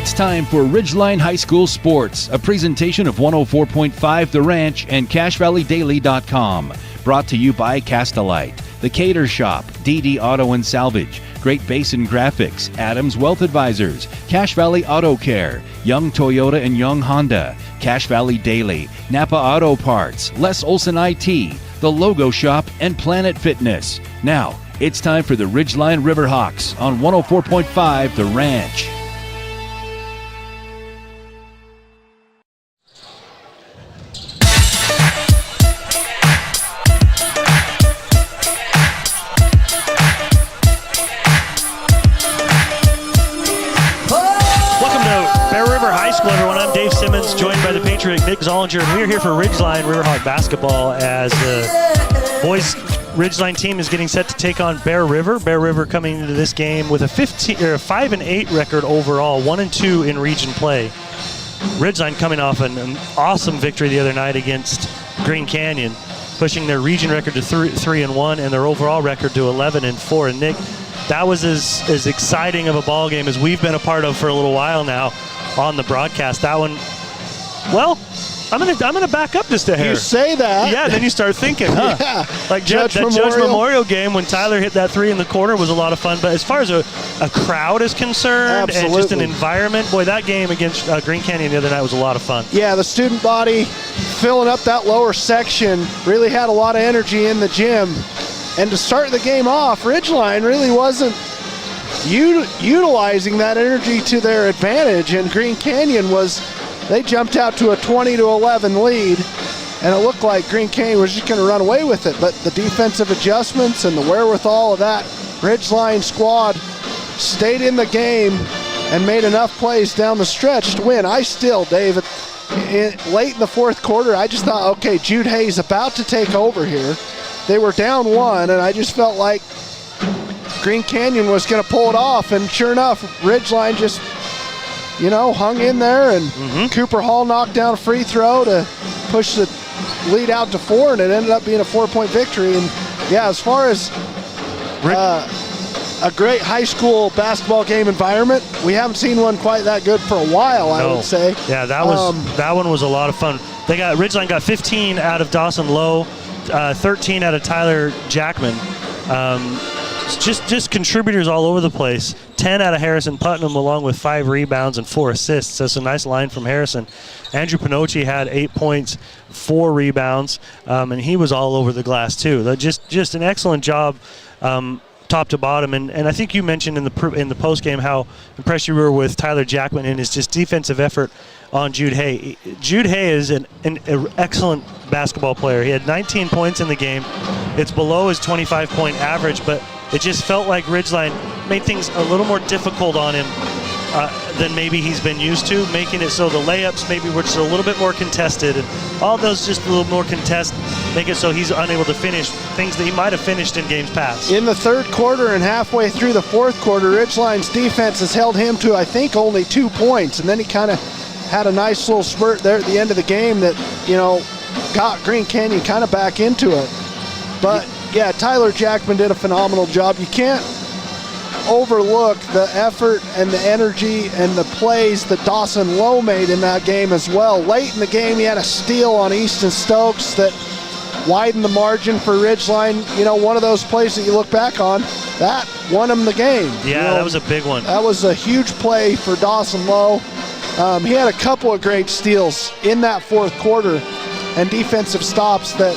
It's time for Ridgeline High School Sports, a presentation of 104.5 The Ranch and CashValleyDaily.com. Brought to you by Castelite, The Cater Shop, DD Auto and Salvage, Great Basin Graphics, Adams Wealth Advisors, Cache Valley Auto Care, Young Toyota and Young Honda, Cache Valley Daily, Napa Auto Parts, Les Olson IT, The Logo Shop, and Planet Fitness. Now, it's time for the Ridgeline Riverhawks on 104.5 The Ranch. Everyone, I'm Dave Simmons, joined by the Patriot Nick Zollinger, and we're here for Ridgeline Riverhawk basketball as the boys Ridgeline team is getting set to take on Bear River. Bear River coming into this game with a 5-8 record overall, 1-2 in region play. Ridgeline coming off an awesome victory the other night against Green Canyon, pushing their region record to 3-1 and their overall record to 11-4. And Nick, that was as exciting of a ball game as we've been a part of for a little while now on the broadcast. That one, well, I'm gonna back up just a hair. You say that. Yeah, and then you start thinking, huh? Yeah. Like Judge Memorial game when Tyler hit that three in the corner was a lot of fun. But as far as a crowd is concerned, absolutely, and just an environment, boy, that game against Green Canyon the other night was a lot of fun. Yeah, the student body filling up that lower section really had a lot of energy in the gym. And to start the game off, Ridgeline really wasn't utilizing that energy to their advantage, and Green Canyon they jumped out to a 20-11 lead, and it looked like Green Canyon was just going to run away with it. But the defensive adjustments and the wherewithal of that Ridgeline squad stayed in the game and made enough plays down the stretch to win. I still, Dave, late in the fourth quarter, I just thought, okay, Jude Hayes about to take over here. They were down one, and I just felt like Green Canyon was going to pull it off, and sure enough, Ridgeline just, hung in there, and Cooper Hall knocked down a free throw to push the lead out to 4, and it ended up being a 4-point victory. And yeah, as far as a great high school basketball game environment, we haven't seen one quite that good for a while, I would say. Yeah, that one was a lot of fun. Ridgeline got 15 out of Dawson Lowe, 13 out of Tyler Jackman. Just contributors all over the place. 10 out of Harrison Putnam, along with 5 rebounds and 4 assists. That's a nice line from Harrison. Andrew Pinocchi had 8 points, 4 rebounds, and he was all over the glass too. Just an excellent job, top to bottom. And I think you mentioned in the post game how impressed you were with Tyler Jackman and his just defensive effort on Jude Hay. Jude Hay is an excellent basketball player. He had 19 points in the game. It's below his 25-point average, but it just felt like Ridgeline made things a little more difficult on him than maybe he's been used to, making it so the layups maybe were just a little bit more contested, and all those just a little more contest make it so he's unable to finish things that he might have finished in games past. In the third quarter and halfway through the fourth quarter, Ridgeline's defense has held him to, I think, only 2 points, and then he kind of had a nice little spurt there at the end of the game that, got Green Canyon kind of back into it. But yeah, Tyler Jackman did a phenomenal job. You can't overlook the effort and the energy and the plays that Dawson Lowe made in that game as well. Late in the game, he had a steal on Easton Stokes that widened the margin for Ridgeline. One of those plays that you look back on, that won him the game. Yeah, that was a big one. That was a huge play for Dawson Lowe. He had a couple of great steals in that fourth quarter and defensive stops that,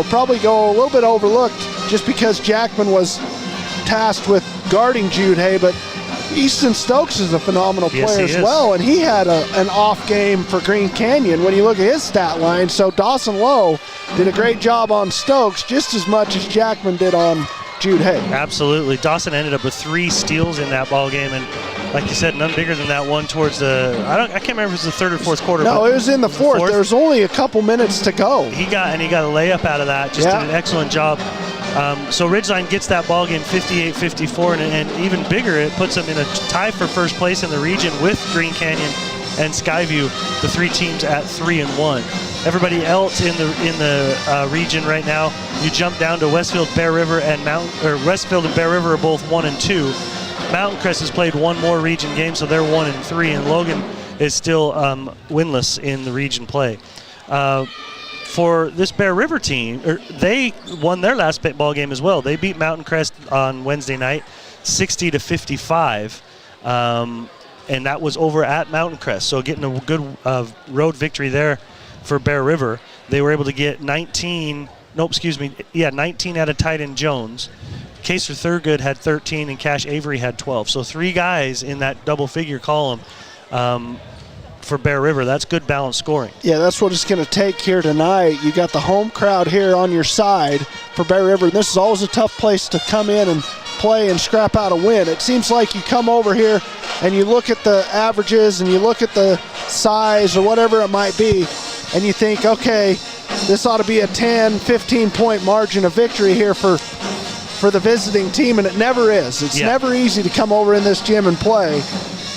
probably go a little bit overlooked just because Jackman was tasked with guarding Jude Hay, but Easton Stokes is a phenomenal player as well, and he had an off game for Green Canyon when you look at his stat line. So Dawson Lowe did a great job on Stokes just as much as Jackman did on Jude Hay. Absolutely. Dawson ended up with 3 steals in that ball game, and like you said, none bigger than that one towards I can't remember if it was the third or fourth quarter. No, it was in the fourth. There was only a couple minutes to go. He got a layup out of that. Just did an excellent job. So Ridgeline gets that ball game 58-54, and even bigger, it puts them in a tie for first place in the region with Green Canyon and Skyview, the 3 teams at 3-1. Everybody else in the region right now, you jump down to Westfield, Bear River, and Westfield and Bear River are both 1-2. Mountain Crest has played one more region game, so they're 1-3, and Logan is still winless in the region play. For this Bear River team, they won their last ball game as well. They beat Mountain Crest on Wednesday night, 60-55, and that was over at Mountain Crest. So getting a good road victory there for Bear River. They were able to get 19 out of Titan Jones. Kaser Thurgood had 13 and Cash Avery had 12. So 3 guys in that double-figure column for Bear River. That's good balanced scoring. Yeah, that's what it's going to take here tonight. You got the home crowd here on your side for Bear River. This is always a tough place to come in and play and scrap out a win. It seems like you come over here and you look at the averages and you look at the size or whatever it might be, and you think, okay, this ought to be a 10, 15-point margin of victory here for the visiting team, and it never is. It's never easy to come over in this gym and play.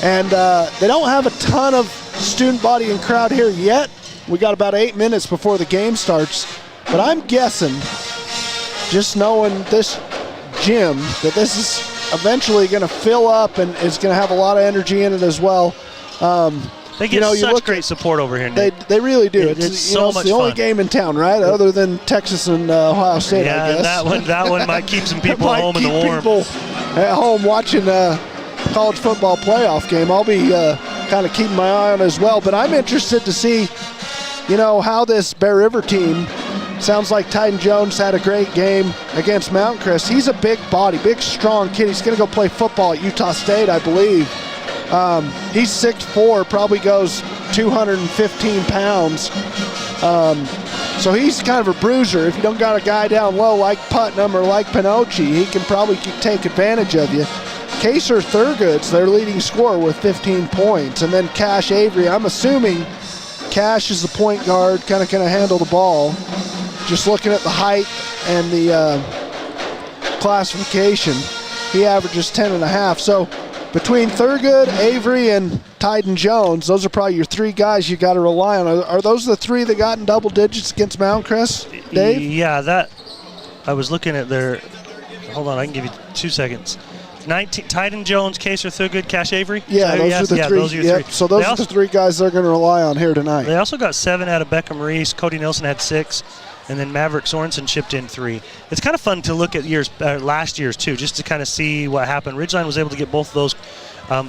And they don't have a ton of student body and crowd here yet. We got about 8 minutes before the game starts. But I'm guessing, just knowing this gym, that this is eventually going to fill up and is going to have a lot of energy in it as well. They get such great support over here, Nick. They really do. It's so much the only fun. game in town, right? Other than Texas and Ohio State, I guess. that one might keep some people home in the warm. People at home watching college football playoff game. I'll be kind of keeping my eye on as well. But I'm interested to see, how this Bear River team. Sounds like Titan Jones had a great game against Mountain Crest. He's a big body, big, strong kid. He's going to go play football at Utah State, I believe. He's 6'4", probably goes 215 pounds. So he's kind of a bruiser. If you don't got a guy down low like Putnam or like Pinocchi, he can probably take advantage of you. Kaser Thurgood's their leading scorer with 15 points. And then Cash Avery, I'm assuming Cash is the point guard, kind of handle the ball. Just looking at the height and the classification, he averages 10.5. So between Thurgood, Avery, and Titan Jones, those are probably your 3 guys you got to rely on. Are those the 3 that got in double digits against Mountain Crest, Dave? Yeah, I was looking at their. Hold on, I can give you 2 seconds. 19, Titan Jones, Kaser Thurgood, Cash Avery. Yeah, those are the 3. Those are your 3. So those are the 3 guys they're going to rely on here tonight. They also got 7 out of Beckham Reese. Cody Nelson had 6. And then Maverick Sorensen chipped in 3. It's kind of fun to look at last year's too, just to kind of see what happened. Ridgeline was able to get both of those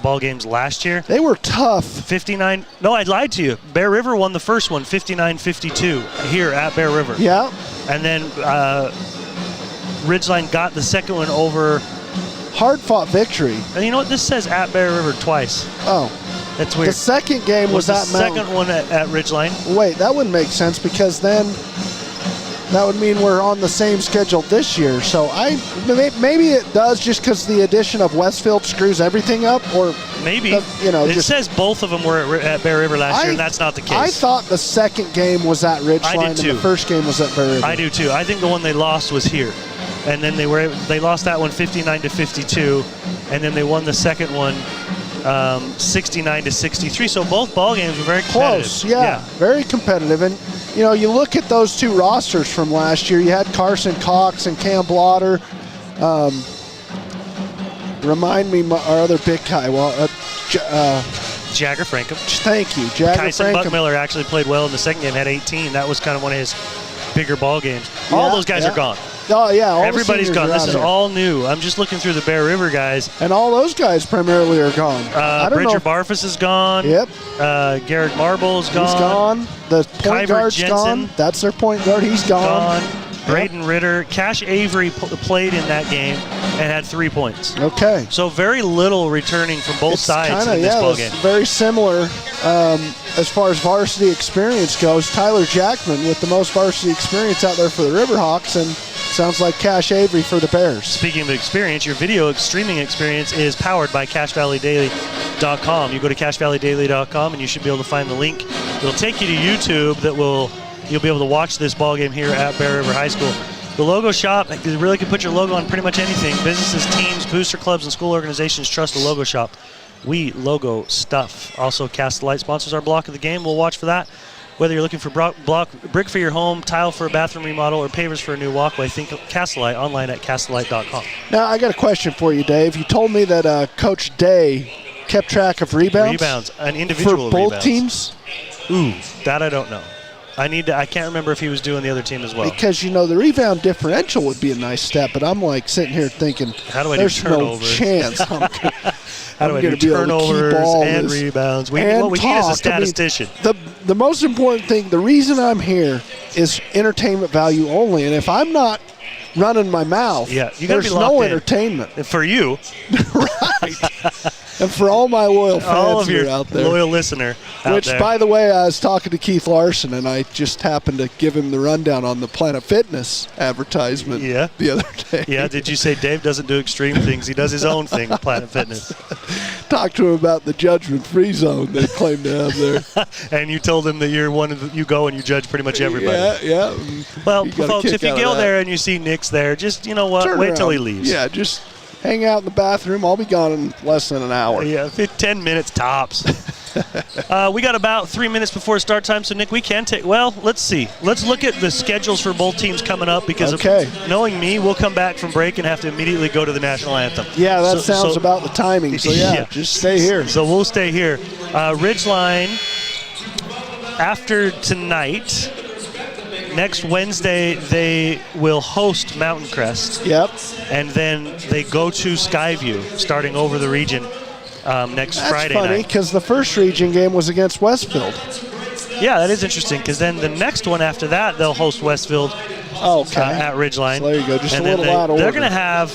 ball games last year. They were tough. 59. No, I lied to you. Bear River won the first one, 59-52 here at Bear River. Yeah. And then Ridgeline got the second one over. Hard-fought victory. And you know what? This says at Bear River twice. Oh. That's weird. The second game was at Mountain. The second one at Ridgeline. Wait, that wouldn't make sense because then that would mean we're on the same schedule this year. So maybe it does just because the addition of Westfield screws everything up, or maybe it says both of them were at Bear River last year, and that's not the case. I thought the second game was at Ridgeline and the first game was at Bear River. I do too. I think the one they lost was here, and then they lost that one 59-52, and then they won the second one 69-63. So both ball games were very competitive. Close, yeah, very competitive. And you look at those 2 rosters from last year. You had Carson Cox and Cam Blotter. Remind me our other big guy. Jagger Frankham. Thank you, Jagger Kyson Frankham. Buckmiller actually played well in the second game, had 18. That was kind of one of his bigger ball games. All those guys are gone. Oh, yeah. Everybody's gone. This is all new. I'm just looking through the Bear River guys. And all those guys primarily are gone. Bridger Barfus is gone. Yep. Garrett Marble is gone. He's gone. The point guard's Jensen, gone. That's their point guard. He's gone. Braden Ritter. Cash Avery played in that game and had 3 points. Okay. So very little returning from both sides in this ball game. Very similar as far as varsity experience goes. Tyler Jackman with the most varsity experience out there for the Riverhawks, and sounds like Cash Avery for the Bears. Speaking of experience, your video streaming experience is powered by CashValleyDaily.com. You go to CashValleyDaily.com and you should be able to find the link. It'll take you to YouTube you'll be able to watch this ball game here at Bear River High School. The logo shop, you really can put your logo on pretty much anything. Businesses, teams, booster clubs, and school organizations trust the logo shop. We logo stuff. Also, Cast the Light sponsors our block of the game. We'll watch for that. Whether you're looking for brick for your home, tile for a bathroom remodel, or pavers for a new walkway, think Castellite, online at castellite.com. Now, I got a question for you, Dave. You told me that Coach Day kept track of rebounds. An individual for both rebounds. teams? Ooh, that I don't know. I can't remember if he was doing the other team as well. Because, the rebound differential would be a nice step, but I'm like sitting here thinking, how do I there's do turnovers? no chance. How do I do turnovers and rebounds? What we need is a statistician. The most important thing, the reason I'm here is entertainment value only. And if I'm not running my mouth, there's no entertainment. For you. Right. And for all my loyal fans that are out there. Loyal listener out there. By the way, I was talking to Keith Larson, and I just happened to give him the rundown on the Planet Fitness advertisement the other day. Yeah, did you say Dave doesn't do extreme things? He does his own thing, Planet Fitness. Talked to him about the judgment-free zone they claim to have there. And you told him that you go and you judge pretty much everybody. Yeah. Well, folks, if you go there and you see Nick's there, just, wait till he leaves. Yeah, just hang out in the bathroom. I'll be gone in less than an hour. Yeah, 10 minutes tops. We got about 3 minutes before start time, so Nick, we can take. Well, let's see. Let's look at the schedules for both teams coming up because knowing me, we'll come back from break and have to immediately go to the national anthem. Yeah, that sounds about the timing. So just stay here. So we'll stay here. Ridgeline after tonight. Next Wednesday, they will host Mountain Crest. Yep. And then they go to Skyview, starting over the region next Friday night. That's funny, because the first region game was against Westfield. Yeah, that is interesting, because then the next one after that, they'll host Westfield at Ridgeline. So there you go, just and a little out of order. They're going to have,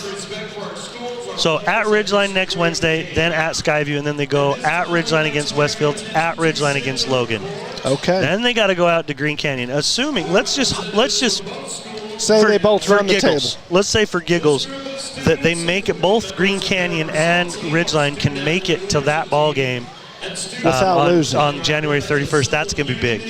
so at Ridgeline next Wednesday, then at Skyview, and then they go at Ridgeline against Westfield, at Ridgeline against Logan. Okay. Then they got to go out to Green Canyon. Assuming, let's just say they both run the table. Let's say for giggles that they make it, both Green Canyon and Ridgeline can make it to that ball game without losing on January 31st. That's going to be big.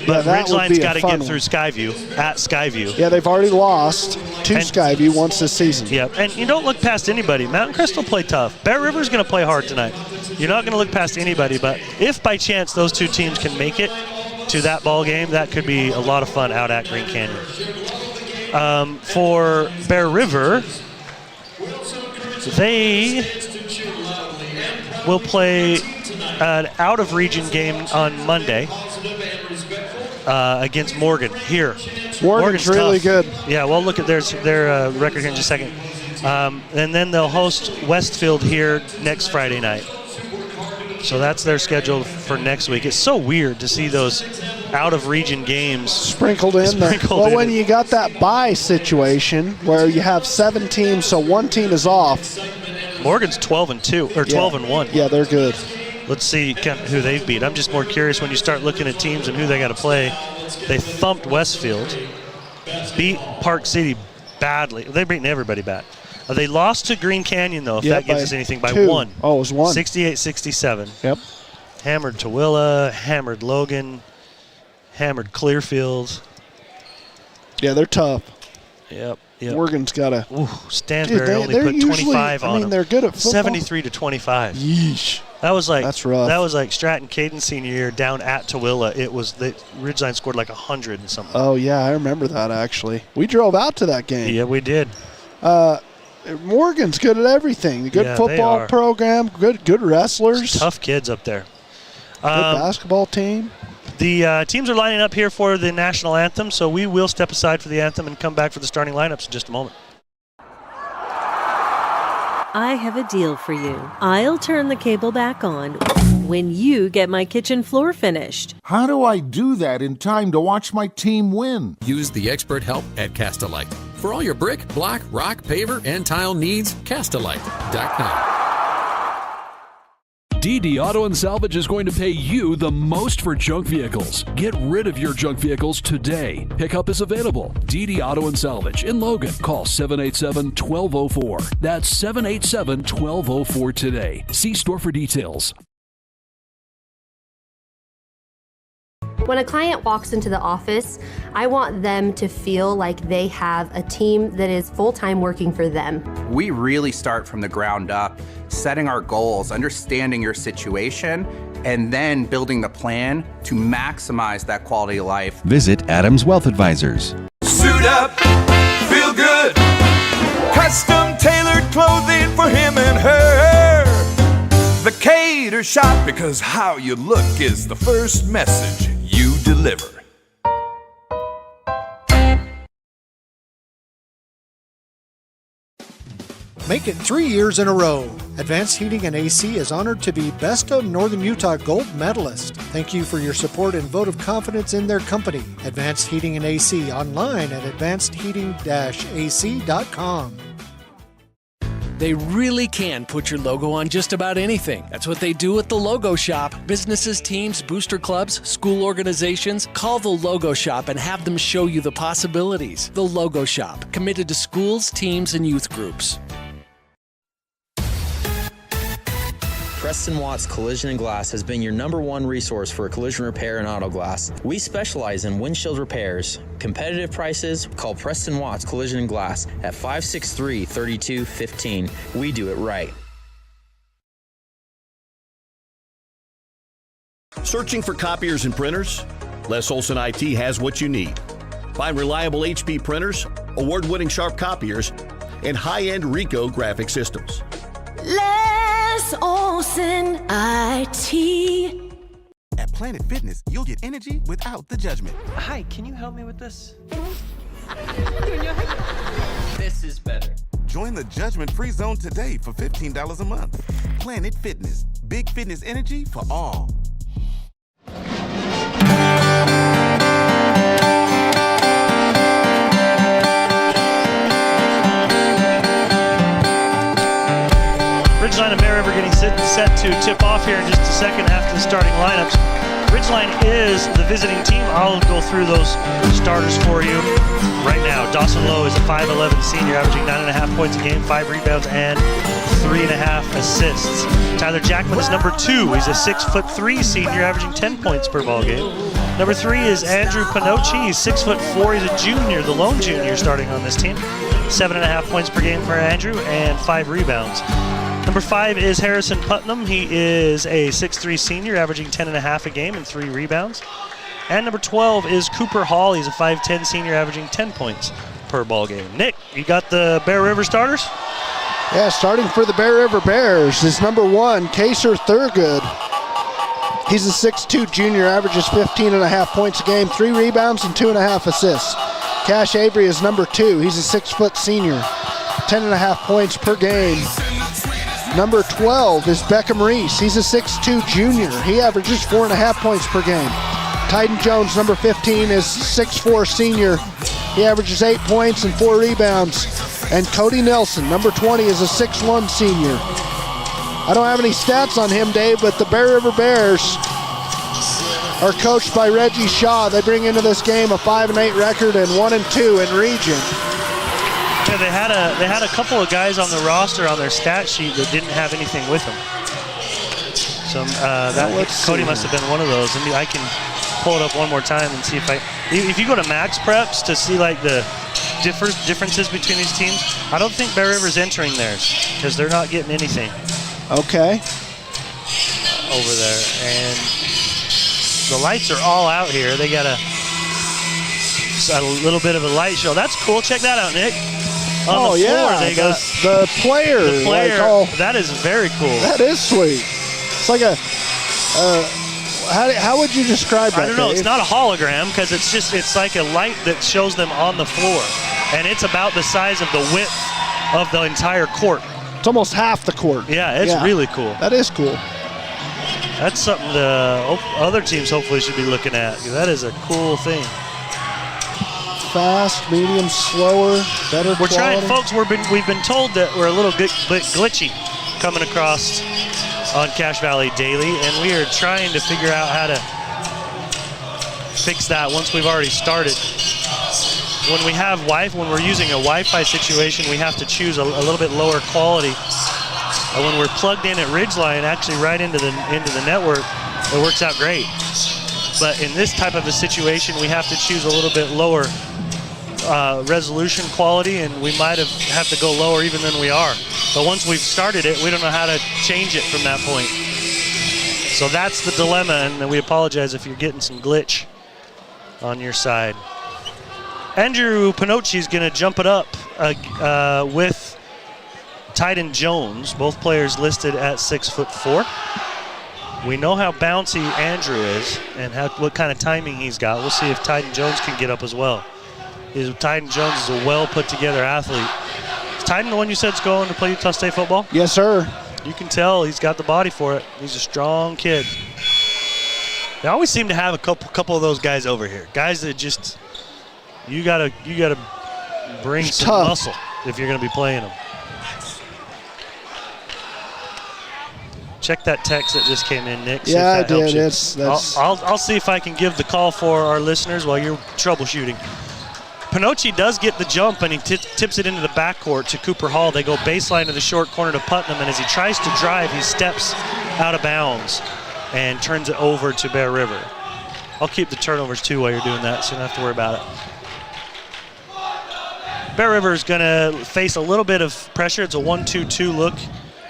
But Ridgeline's got to get through Skyview, at Skyview. Yeah, they've already lost to Skyview once this season. Yeah, and you don't look past anybody. Mountain Crest will play tough. Bear River's going to play hard tonight. You're not going to look past anybody, but if by chance those two teams can make it to that ball game, that could be a lot of fun out at Green Canyon. For Bear River, they will play an out-of-region game on Monday against Morgan here. Morgan's really good. Yeah, well, look at their record here in just a second. And then they'll host Westfield here next Friday night. So that's their schedule for next week. It's so weird to see those out-of-region games sprinkled in. Well, when you got that bye situation where you have 7 teams, so one team is off. Morgan's 12-2 or 12-1. Yeah, they're good. Let's see who they've beat. I'm just more curious when you start looking at teams and who they got to play. They thumped Westfield, beat Park City badly. They've beaten everybody bad. They lost to Green Canyon, though, if that gives us anything, by 1. Oh, it was 1. 68-67. Yep. Hammered Tooele, hammered Logan, hammered Clearfield. Yeah, they're tough. Yep. Morgan's got a. Stansbury only put 25 on them. I mean, they're good at football. 73-25. Yeesh. That's rough. That was like Stratton Caden senior year down at Tooele. It was Ridgeline scored like 100 and something. Oh yeah, I remember that actually. We drove out to that game. Yeah, we did. Morgan's good at everything. Good football program. Good wrestlers. Some tough kids up there. Good basketball team. The teams are lining up here for the national anthem, so we will step aside for the anthem and come back for the starting lineups in just a moment. I have a deal for you. I'll turn the cable back on when you get my kitchen floor finished. How do I do that in time to watch my team win? Use the expert help at Castellite. For all your brick, block, rock, paver, and tile needs, Castellite.com. DD Auto and Salvage is going to pay you the most for junk vehicles. Get rid of your junk vehicles today. Pickup is available. DD Auto and Salvage in Logan. Call 787-1204. That's 787-1204 today. See store for details. When a client walks into the office, I want them to feel like they have a team that is full-time working for them. We really start from the ground up, setting our goals, understanding your situation, and then building the plan to maximize that quality of life. Visit Adams Wealth Advisors. Suit up, feel good. Custom tailored clothing for him and her. The Cater Shop, because how you look is the first message you deliver. Make it 3 years in a row. Advanced Heating and AC is honored to be Best of Northern Utah Gold Medalist. Thank you for your support and vote of confidence in their company. Advanced Heating and AC, online at advancedheating-ac.com. They really can put your logo on just about anything. That's what they do at the Logo Shop. Businesses, teams, booster clubs, school organizations, call the Logo Shop and have them show you the possibilities. The Logo Shop, committed to schools, teams, and youth groups. Preston Watts Collision and Glass has been your #1 resource for collision repair and auto glass. We specialize in windshield repairs. Competitive prices, call Preston Watts Collision and Glass at 563-3215. We do it right. Searching for copiers and printers? Les Olson IT has what you need. Find reliable HP printers, award-winning Sharp copiers, and high-end Ricoh graphic systems. Les Olson IT. At Planet Fitness, you'll get energy without the judgment. Hi, can you help me with this? This is better. Join the judgment-free zone today for $15 a month. Planet Fitness. Big fitness energy for all. Ridgeline and Bear River getting set to tip off here in just a second after the starting lineups. Ridgeline is the visiting team. I'll go through those starters for you right now. Dawson Lowe is a 5'11 senior, averaging 9.5 points a game, 5 rebounds, and 3.5 assists. Tyler Jackman is number 2. He's a 6'3 senior, averaging 10 points per ball game. Number 3 is Andrew Pinocci. He's 6'4. He's a junior, the lone junior starting on this team. 7.5 points per game for Andrew and 5 rebounds. Number 5 is Harrison Putnam. He is a 6'3 senior, averaging 10.5 a game and 3 rebounds. And number 12 is Cooper Hall. He's a 5'10 senior, averaging 10 points per ball game. Nick, you got the Bear River starters? Yeah, starting for the Bear River Bears is number 1, Kaser Thurgood. He's a 6'2 junior, averages 15.5 points a game, 3 rebounds and 2.5 assists. Cash Avery is number 2. He's a 6' senior, 10.5 points per game. Number 12 is Beckham Reese. He's a 6'2 junior. He averages 4.5 points per game. Tyden Jones, number 15, is 6'4 senior. He averages 8 points and 4 rebounds. And Cody Nelson, number 20, is a 6'1 senior. I don't have any stats on him, Dave, but the Bear River Bears are coached by Reggie Shaw. They bring into this game a 5-8 record and 1-2 in region. Yeah, they had a couple of guys on the roster on their stat sheet that didn't have anything with them. So Cody must have been one of those. And I can pull it up one more time and see if you go to Max Preps to see like the differences between these teams. I don't think Bear River's entering theirs because they're not getting anything. Okay. Over there, and the lights are all out here. They got a little bit of a light show. That's cool. Check that out, Nick. On the floor, they got the player. Like, that is very cool. That is sweet. It's like a. How would you describe that? I don't know. Dave? It's not a hologram because it's like a light that shows them on the floor, and it's about the size of the width of the entire court. It's almost half the court. Yeah, it's really cool. That is cool. That's something the other teams hopefully should be looking at. That is a cool thing. Fast, medium, slower, better We're quality. trying, folks. We've been told that we're a little bit glitchy coming across on Cache Valley Daily, and we are trying to figure out how to fix that once we've already started. When we're using a Wi-Fi situation, we have to choose a little bit lower quality. When we're plugged in at Ridgeline, actually right into the network, it works out great. But in this type of a situation, we have to choose a little bit lower resolution quality, and we might have to go lower even than we are. But once we've started it, we don't know how to change it from that point. So that's the dilemma, and we apologize if you're getting some glitch on your side. Andrew Pinocci is going to jump it up with Tyden Jones, both players listed at 6'4". We know how bouncy Andrew is and what kind of timing he's got. We'll see if Tyden Jones can get up as well. Tyden Jones is a well put together athlete. Is Tyden the one you said's going to play Utah State football? Yes, sir. You can tell he's got the body for it. He's a strong kid. They always seem to have a couple of those guys over here. Guys that just, you gotta bring some muscle if you're gonna be playing them. Check that text that just came in, Nick. Yeah, I did. That's I'll see if I can give the call for our listeners while you're troubleshooting. Pinocci does get the jump, and he tips it into the backcourt to Cooper Hall. They go baseline to the short corner to Putnam, and as he tries to drive, he steps out of bounds and turns it over to Bear River. I'll keep the turnovers, too, while you're doing that, so you don't have to worry about it. Bear River is going to face a little bit of pressure. It's a 1-2-2 look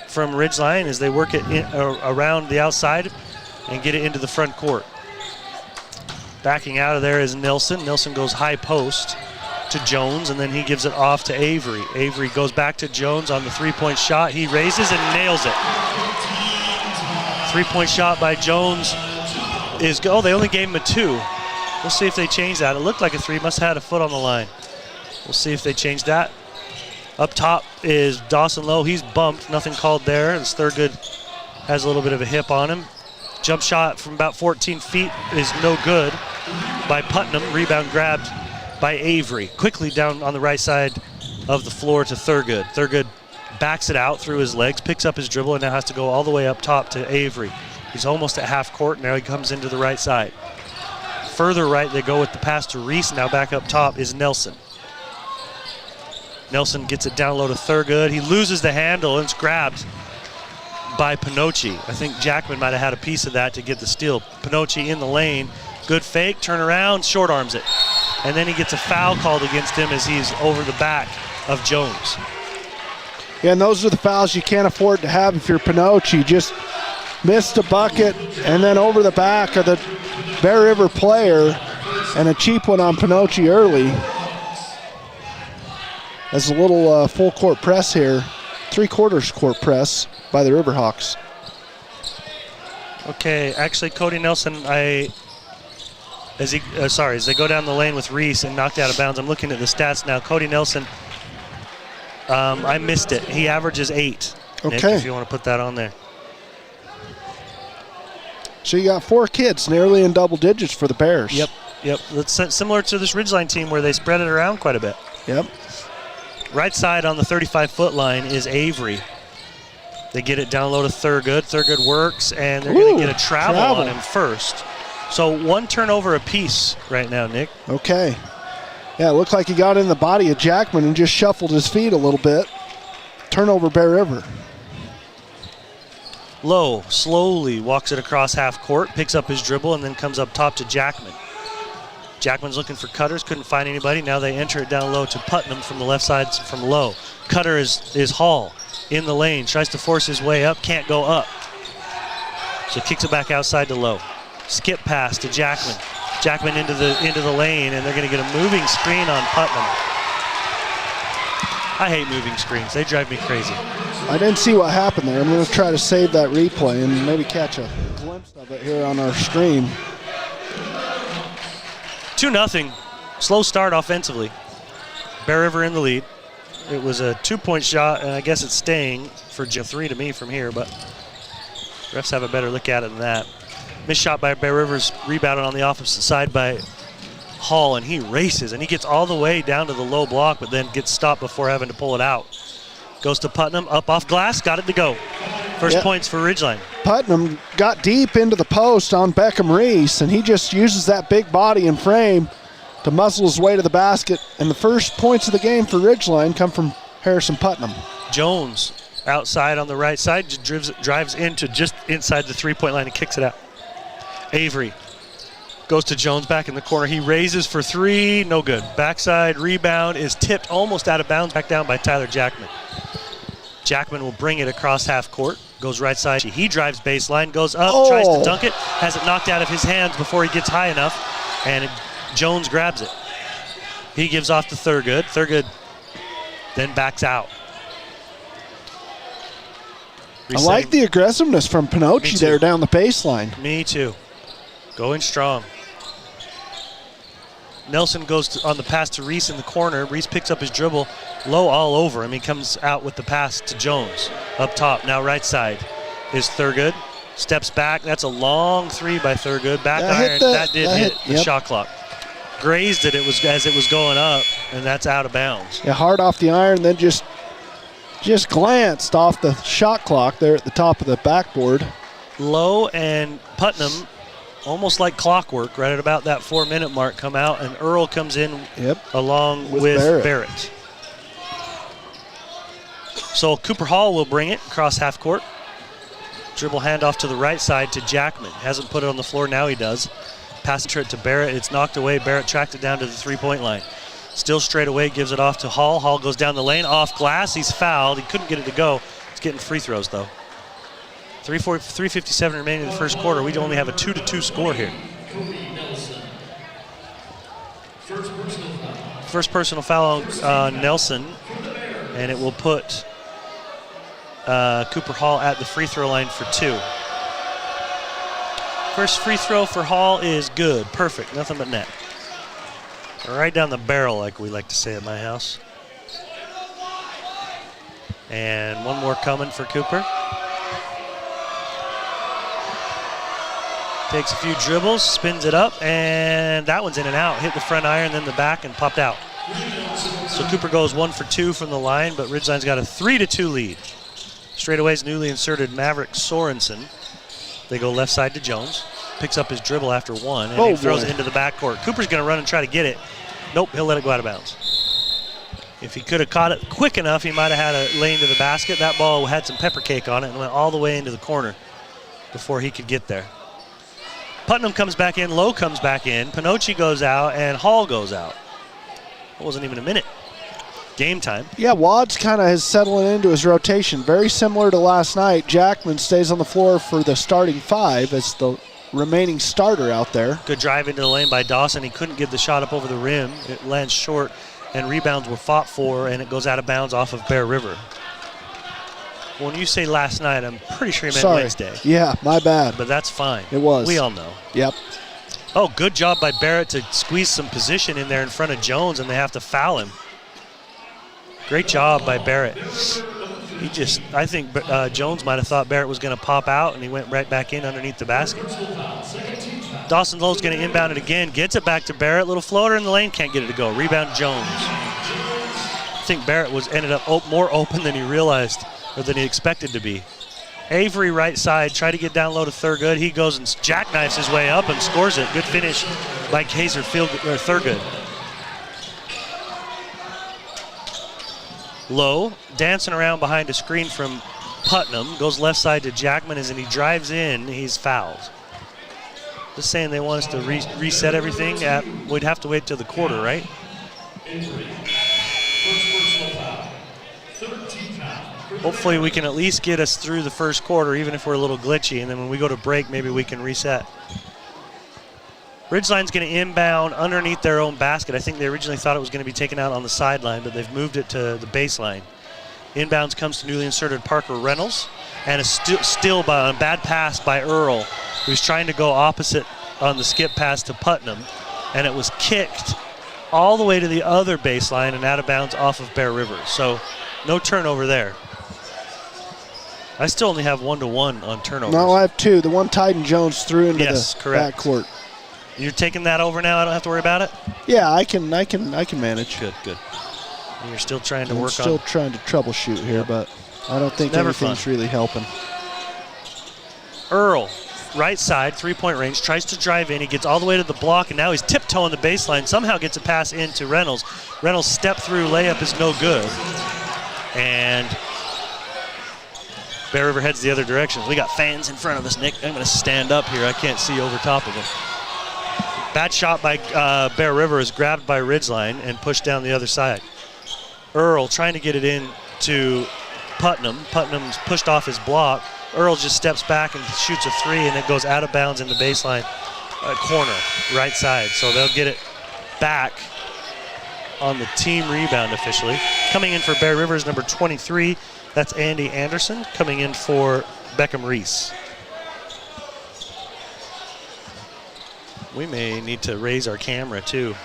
from Ridgeline as they work it around the outside and get it into the front court. Backing out of there is Nelson. Nelson goes high post to Jones, and then he gives it off to Avery. Avery goes back to Jones on the three-point shot. He raises and nails it. Three-point shot by Jones is go. Oh, they only gave him a 2. We'll see if they change that. It looked like a 3. Must have had a foot on the line. We'll see if they change that. Up top is Dawson Lowe. He's bumped. Nothing called there. As Thurgood has a little bit of a hip on him. Jump shot from about 14 feet is no good by Putnam. Rebound grabbed by Avery. Quickly down on the right side of the floor to Thurgood. Thurgood backs it out through his legs, picks up his dribble, and now has to go all the way up top to Avery. He's almost at half court. Now he comes into the right side. Further right, they go with the pass to Reese. Now back up top is Nelson. Nelson gets it down low to Thurgood. He loses the handle, and it's grabbed by Pinocci. I think Jackman might have had a piece of that to get the steal. Pinocci in the lane. Good fake, turn around, short arms it. And then he gets a foul called against him as he's over the back of Jones. Yeah, and those are the fouls you can't afford to have if you're Pinocci. Just missed a bucket and then over the back of the Bear River player, and a cheap one on Pinocci early. As a little full court press here, 3/4 court press by the Riverhawks. Okay, actually Cody Nelson, as they go down the lane with Reese and knocked out of bounds. I'm looking at the stats now. Cody Nelson, I missed it. He averages 8. Okay. Nick, if you want to put that on there. So you got 4 kids nearly in double digits for the Bears. Yep. It's similar to this Ridgeline team where they spread it around quite a bit. Yep. Right side on the 35-foot line is Avery. They get it down low to Thurgood. Thurgood works, and they're going to get a travel on him first. So 1 turnover apiece right now, Nick. Okay. Yeah, it looked like he got in the body of Jackman and just shuffled his feet a little bit. Turnover, Bear River. Lowe slowly walks it across half court, picks up his dribble, and then comes up top to Jackman. Jackman's looking for cutters, couldn't find anybody. Now they enter it down low to Putnam from the left side from Lowe. Cutter is Hall in the lane, tries to force his way up, can't go up. So kicks it back outside to Lowe. Skip pass to Jackman. Jackman into the lane, and they're going to get a moving screen on Putnam. I hate moving screens. They drive me crazy. I didn't see what happened there. I'm going to try to save that replay and maybe catch a glimpse of it here on our stream. 2-0. Slow start offensively. Bear River in the lead. It was a 2-point shot, and I guess it's staying for 3 to me from here, but refs have a better look at it than that. Missed shot by Bear River's rebounded on the opposite side by Hall, and he races, and he gets all the way down to the low block, but then gets stopped before having to pull it out. Goes to Putnam, up off glass, got it to go. First points for Ridgeline. Putnam got deep into the post on Beckham Reese, and he just uses that big body and frame to muzzle his way to the basket. And the first points of the game for Ridgeline come from Harrison Putnam. Jones outside on the right side, drives into just inside the three-point line and kicks it out. Avery goes to Jones back in the corner. He raises for 3, no good. Backside rebound is tipped almost out of bounds, back down by Tyler Jackman. Jackman will bring it across half court, Goes right side. He drives baseline, goes up, tries to dunk it, has it knocked out of his hands before he gets high enough, and Jones grabs it. He gives off to Thurgood. Thurgood then backs out. I like the aggressiveness from Pinocchi there down the baseline. Me too. Going strong. Nelson goes on the pass to Reese in the corner. Reese picks up his dribble, Low all over him. He comes out with the pass to Jones. Up top, now right side is Thurgood. Steps back. That's a long three by Thurgood. Back iron. That did hit the shot clock. Grazed it. It was as it was going up, and that's out of bounds. Yeah, hard off the iron, then just glanced off the shot clock there at the top of the backboard. Lowe and Putnam, almost like clockwork, right at about that 4-minute mark, come out, and Earl comes in along with Barrett. So Cooper Hall will bring it across half court. Dribble handoff to the right side to Jackman. Hasn't put it on the floor, now he does. Pass it to Barrett, it's knocked away. Barrett tracked it down to the three-point line. Still straight away, gives it off to Hall. Hall goes down the lane, off glass. He's fouled. He couldn't get it to go. He's getting free throws, though. 3:57 remaining in the first quarter. We only have a 2-2 score here. First personal foul on Nelson, and it will put Cooper Hall at the free throw line for 2. First free throw for Hall is good. Perfect. Nothing but net. Right down the barrel, like we like to say at my house. And one more coming for Cooper. Takes a few dribbles, spins it up, and that one's in and out. Hit the front iron, then the back, and popped out. So Cooper goes 1 for 2 from the line, but Ridgeline's got a 3-2 lead. Straightaways newly inserted Maverick Sorensen. They go left side to Jones. Picks up his dribble after one, and he throws it into the backcourt. Cooper's going to run and try to get it. Nope, he'll let it go out of bounds. If he could have caught it quick enough, he might have had a lane to the basket. That ball had some pepper cake on it and went all the way into the corner before he could get there. Putnam comes back in, Lowe comes back in, Pinocchi goes out, and Hall goes out. It wasn't even a minute. Game time. Yeah, Wadd's kind of is settling into his rotation. Very similar to last night. Jackman stays on the floor for the starting 5 as the remaining starter out there. Good drive into the lane by Dawson. He couldn't get the shot up over the rim. It lands short, and rebounds were fought for, and it goes out of bounds off of Bear River. When you say last night, I'm pretty sure you meant Wednesday. Yeah, my bad. But that's fine. It was. We all know. Yep. Oh, good job by Barrett to squeeze some position in there in front of Jones, and they have to foul him. Great job by Barrett. I think Jones might have thought Barrett was going to pop out, and he went right back in underneath the basket. Dawson Lowe's going to inbound it again, gets it back to Barrett. Little floater in the lane, can't get it to go. Rebound Jones. I think Barrett ended up more open than he realized, or than he expected to be. Avery right side, try to get down low to Thurgood. He goes and jackknifes his way up and scores it. Good finish by Thurgood. Lowe dancing around behind a screen from Putnam, goes left side to Jackman, as he drives in, he's fouled. Just saying they want us to reset everything. We'd have to wait till the quarter, right? Hopefully we can at least get us through the first quarter, even if we're a little glitchy, and then when we go to break, maybe we can reset. Ridgeline's going to inbound underneath their own basket. I think they originally thought it was going to be taken out on the sideline, but they've moved it to the baseline. Inbounds comes to newly inserted Parker Reynolds, and a steal by a bad pass by Earl, who's trying to go opposite on the skip pass to Putnam, and it was kicked all the way to the other baseline and out of bounds off of Bear River. So no turnover there. I still only have 1-1 on turnovers. No, I have 2. The one Tyden Jones threw into the backcourt. You're taking that over now? I don't have to worry about it? Yeah, I can manage. Good. And you're still trying to I'm work still trying to troubleshoot here, but I don't think anything's really helping. Earl, right side, 3-point range, tries to drive in. He gets all the way to the block, and now he's tiptoeing the baseline. Somehow gets a pass into Reynolds. Reynolds' step-through layup is no good. And Bear River heads the other direction. We got fans in front of us, Nick. I'm going to stand up here. I can't see over top of them. Bad shot by Bear River is grabbed by Ridgeline and pushed down the other side. Earl trying to get it in to Putnam. Putnam's pushed off his block. Earl just steps back and shoots a three, and it goes out of bounds in the baseline corner, right side. So they'll get it back on the team rebound officially. Coming in for Bear Rivers, number 23, that's Andy Anderson. Coming in for Beckham Reese. We may need to raise our camera too.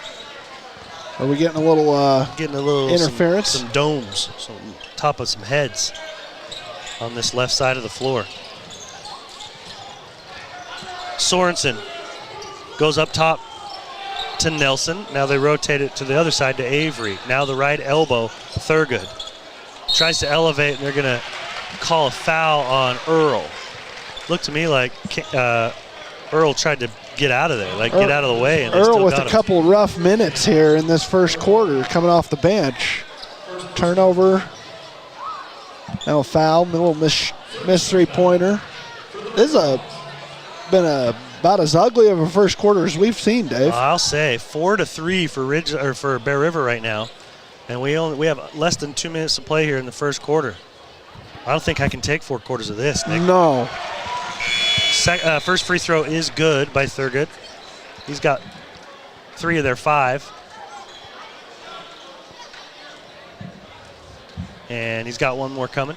Are we getting a little interference? Some domes, some top of some heads on this left side of the floor. Sorensen goes up top to Nelson. Now they rotate it to the other side to Avery. Now the right elbow, Thurgood. Tries to elevate, and they're going to call a foul on Earl. Looked to me like Earl tried to get out of there, get out of the way. And Earl with a couple rough minutes here in this first quarter coming off the bench. Turnover. Now a foul, little miss three-pointer. This has been about as ugly of a first quarter as we've seen, Dave. I'll say 4-3 for Bear River right now, and we have less than 2 minutes to play here in the first quarter. I don't think I can take 4 quarters of this, Nick. No. First free throw is good by Thurgood. He's got 3 of their 5. And he's got one more coming.